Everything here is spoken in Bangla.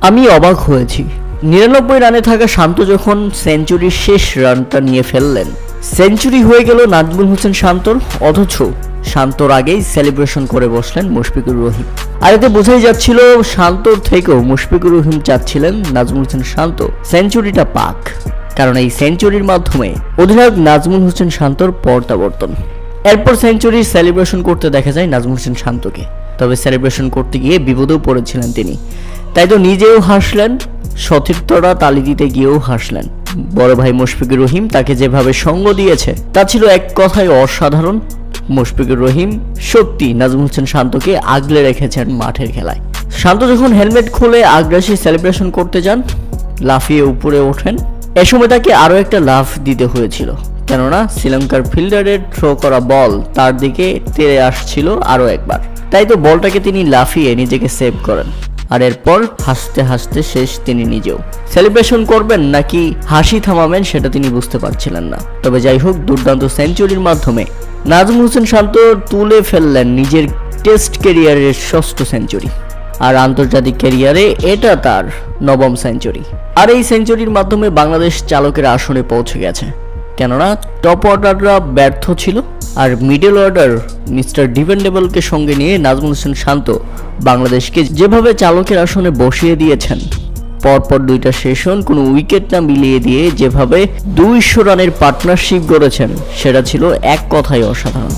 আমি অবাক হয়েছি। 99 রানে থাকা শান্ত যখন সেঞ্চুরির শেষ রানটা নিয়ে ফেললেন, সেঞ্চুরি হয়ে গেল নাজমুল হোসেন শান্তর, অথচ শান্তর আগেই সেলিব্রেশন করে বসলেন মুশফিকুর রহিম। আর এতে বোঝাই যাচ্ছিল শান্তর থেকেও মুশফিকুর রহিম চাচ্ছিলেন নাজমুল হোসেন শান্ত সেঞ্চুরিটা পাক, কারণ এই সেঞ্চুরির মাধ্যমে অধিনায়ক নাজমুল হোসেন শান্তর প্রত্যাবর্তন। এরপর সেঞ্চুরির সেলিব্রেশন করতে দেখা যায় নাজমুল হোসেন শান্তকে, তবে সেলিব্রেশন করতে গিয়ে বিপদেও পড়েছিলেন তিনি। তাই তো নিজেও হাসলেন, সতীর্থরা তালি দিতে গিয়েও হাসলেন। বড় ভাই মুশফিকুর রহিম তাকে যেভাবে সঙ্গ দিয়েছে তা ছিল এক কথায় অসাধারণ। মুশফিকুর রহিম সত্যি নাজমুল হোসেন শান্তকে আগলে রেখেছেন মাঠের খেলায়। শান্ত যখন হেলমেট খুলে আগ্রাসী সেলিব্রেশন করতে যান, লাফিয়ে উপরে ওঠেন, এ সময় তাকে আরও একটা লাফ দিতে হয়েছিল, কেননা শ্রীলঙ্কার ফিল্ডারের থ্রো করা বল তার দিকে তেড়ে আসছিল আরও একবার। তাই তো বলটাকে তিনি লাফিয়ে নিজেকে সেভ করেন। আর এরপর হাসতে হাসতে শেষ তিনি নিজেও। সেলিব্রেশন করবেন নাকি হাসি থামাবেন সেটা তিনি বুঝতে পারছিলেন না। তবে যাই হোক, দুর্দান্ত সেঞ্চুরির মাধ্যমে নাজমুল হোসেন শান্ত তুলে ফেললেন নিজের টেস্ট ক্যারিয়ারের 6ষ্ঠ সেঞ্চুরি। আর আন্তর্জাতিক ক্যারিয়ারে এটা তার 9ম সেঞ্চুরি। আর এই সেঞ্চুরির মাধ্যমে বাংলাদেশ চালকের আসনে পৌঁছে গেছে, কেননা টপ অর্ডাররা ব্যর্থ ছিল। আর মিডল অর্ডার মিস্টার ডিপেন্ডেবলকে সঙ্গে নিয়ে নাজমুল হোসেন শান্ত বাংলাদেশকে যেভাবে চালকের আসনে বসিয়ে দিয়েছেন, পরপর 2টা সেশন কোনো উইকেট না মিলিয়ে দিয়ে যেভাবে 200 রানের পার্টনারশিপ গড়েছেন, সেটা ছিল এক কথায় অসাধারণ।